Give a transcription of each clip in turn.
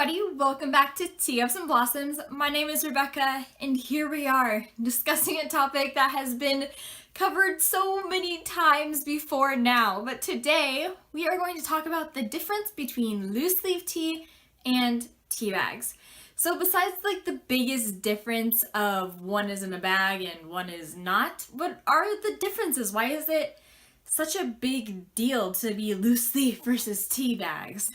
everybody, welcome back to Teacups and Blossoms. My name is Rebecca, and here we are discussing a topic that has been covered so many times before now. But today, we are going to talk about the difference between loose leaf tea and tea bags. So besides the biggest difference of one is in a bag and one is not, what are the differences? Why is it such a big deal to be loose leaf versus tea bags?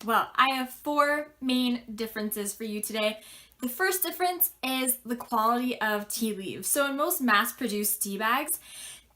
Well, I have four main differences for you today. The first difference is the quality of tea leaves. So in most mass-produced tea bags,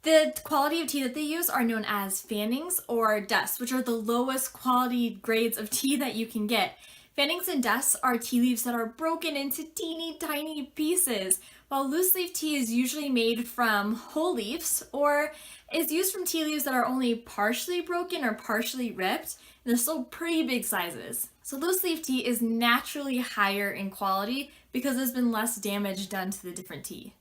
the quality of tea that they use are known as fannings or dusts, which are the lowest quality grades of tea that you can get. Fannings and dusts are tea leaves that are broken into teeny tiny pieces, while loose leaf tea is usually made from whole leaves or is used from tea leaves that are only partially broken or partially ripped. They're still pretty big sizes. So loose leaf tea is naturally higher in quality because there's been less damage done to the different tea.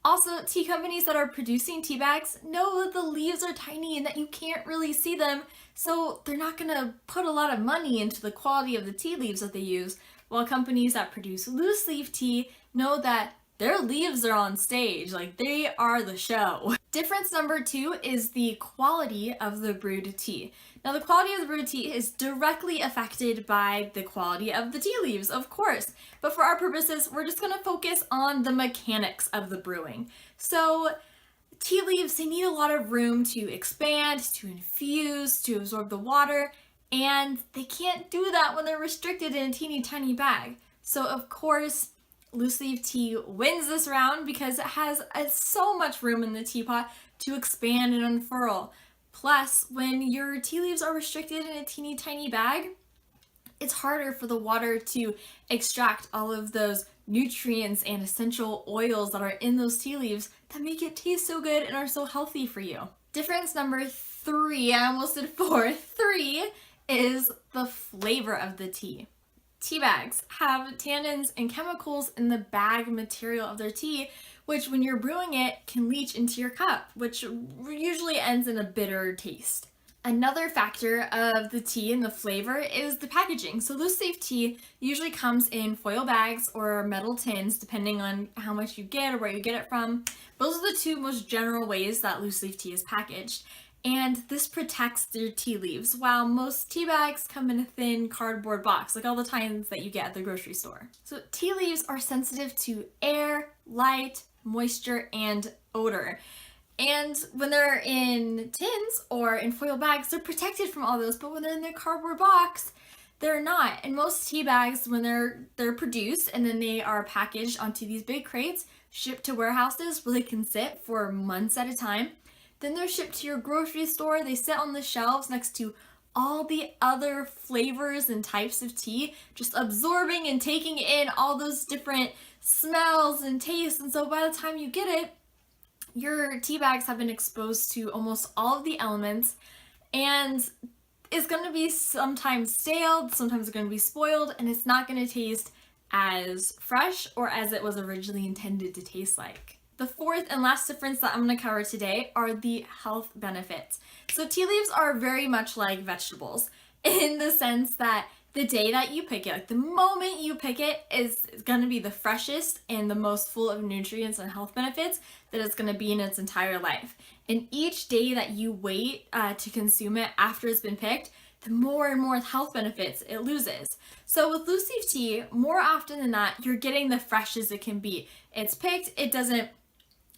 Also, tea companies that are producing tea bags know that the leaves are tiny and that you can't really see them, so they're not gonna put a lot of money into the quality of the tea leaves that they use, while companies that produce loose leaf tea know that their leaves are on stage, they are the show. Difference number two is the quality of the brewed tea. Now the quality of the brewed tea is directly affected by the quality of the tea leaves, of course, but for our purposes, we're just gonna focus on the mechanics of the brewing. So tea leaves, they need a lot of room to expand, to infuse, to absorb the water, and they can't do that when they're restricted in a teeny tiny bag. So of course, loose leaf tea wins this round because it has so much room in the teapot to expand and unfurl. Plus, when your tea leaves are restricted in a teeny tiny bag, it's harder for the water to extract all of those nutrients and essential oils that are in those tea leaves that make it taste so good and are so healthy for you. Difference number three, I almost did four. Three is the flavor of the tea. Tea bags have tannins and chemicals in the bag material of their tea, which when you're brewing it can leach into your cup, which usually ends in a bitter taste. Another factor of the tea and the flavor is the packaging. So loose leaf tea usually comes in foil bags or metal tins, depending on how much you get or where you get it from. Those are the two most general ways that loose leaf tea is packaged. And this protects your tea leaves, while most tea bags come in a thin cardboard box, like all the tins that you get at the grocery store. So tea leaves are sensitive to air, light, moisture, and odor. And when they're in tins or in foil bags, they're protected from all those, but when they're in their cardboard box, they're not. And most tea bags, when they're produced and then they are packaged onto these big crates, shipped to warehouses where they can sit for months at a time. Then they're shipped to your grocery store. They sit on the shelves next to all the other flavors and types of tea, just absorbing and taking in all those different smells and tastes. And so by the time you get it, your tea bags have been exposed to almost all of the elements, and it's going to be sometimes stale, sometimes it's going to be spoiled, and it's not going to taste as fresh or as it was originally intended to taste like. The fourth and last difference that I'm going to cover today are the health benefits. So tea leaves are very much like vegetables in the sense that the day that you pick it, the moment you pick it, is going to be the freshest and the most full of nutrients and health benefits that it's going to be in its entire life. And each day that you wait to consume it after it's been picked, the more and more health benefits it loses. So with loose leaf tea, more often than not, you're getting the freshest it can be. It's picked, it doesn't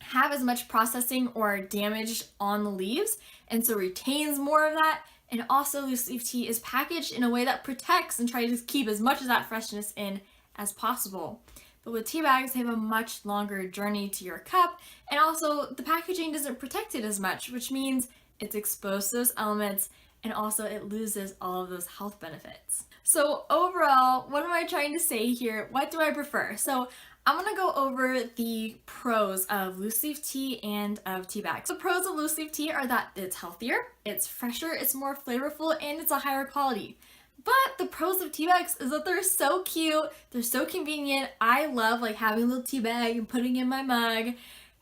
have as much processing or damage on the leaves, and so retains more of that. And also loose leaf tea is packaged in a way that protects and tries to keep as much of that freshness in as possible. But with tea bags, they have a much longer journey to your cup, and also the packaging doesn't protect it as much, which means it's exposed to those elements, and also it loses all of those health benefits. So overall, what am I trying to say here? What do I prefer? So I'm going to go over the pros of loose leaf tea and of tea bags. The pros of loose leaf tea are that it's healthier, it's fresher, it's more flavorful, and it's a higher quality. But the pros of tea bags is that they're so cute, they're so convenient. I love having a little tea bag and putting in my mug,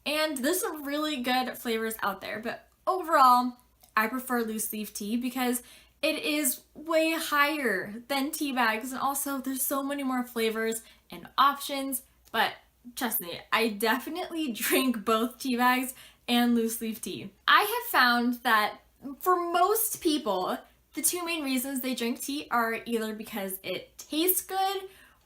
and there's some really good flavors out there. But overall, I prefer loose leaf tea because It is way higher than tea bags, and also there's so many more flavors and options, but trust me, I definitely drink both tea bags and loose leaf tea. I have found that for most people, the two main reasons they drink tea are either because it tastes good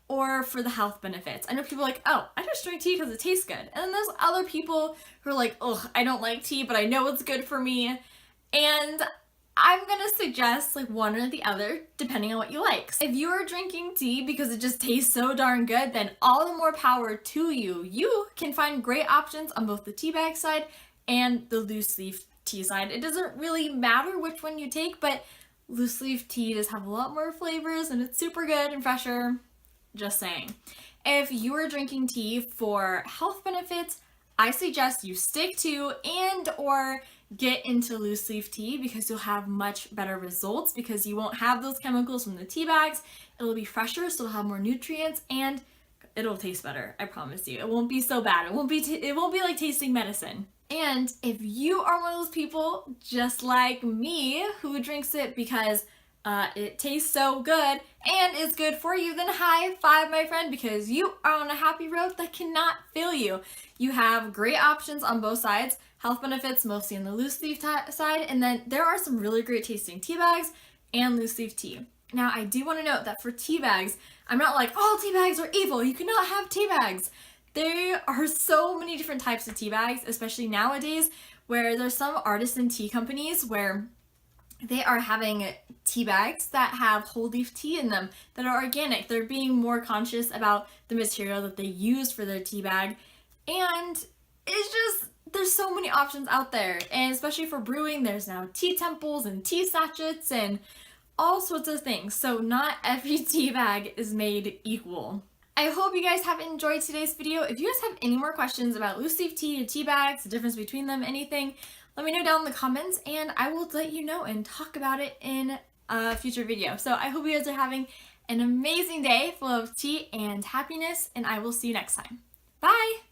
or for the health benefits. I know people are like, oh, I just drink tea because it tastes good. And then there's other people who are like, oh, I don't like tea, but I know it's good for me. And I'm gonna suggest like one or the other, depending on what you like. If you are drinking tea because it just tastes so darn good, then all the more power to you. You can find great options on both the tea bag side and the loose leaf tea side. It doesn't really matter which one you take, but loose leaf tea does have a lot more flavors and it's super good and fresher. Just saying. If you are drinking tea for health benefits, I suggest you stick to and or get into loose leaf tea because you'll have much better results because you won't have those chemicals from the tea bags. It'll be fresher, so it'll have more nutrients and it'll taste better. I promise you. It won't be so bad. It won't be like tasting medicine. And if you are one of those people just like me who drinks it because it tastes so good and it's good for you, then high five, my friend, because you are on a happy road that cannot fail you. You have great options on both sides, health benefits mostly on the loose leaf side, and then there are some really great tasting tea bags and loose leaf tea. Now, I do want to note that for tea bags, I'm not like, all tea bags are evil, you cannot have tea bags. There are so many different types of tea bags, especially nowadays, where there's some artisan tea companies where they are having tea bags that have whole leaf tea in them that are organic. They're being more conscious about the material that they use for their tea bag. And it's just, there's so many options out there. And especially for brewing, there's now tea temples and tea sachets and all sorts of things. So not every tea bag is made equal. I hope you guys have enjoyed today's video. If you guys have any more questions about loose leaf tea and tea bags, the difference between them, anything, let me know down in the comments and I will let you know and talk about it in a future video. So I hope you guys are having an amazing day full of tea and happiness, and I will see you next time. Bye!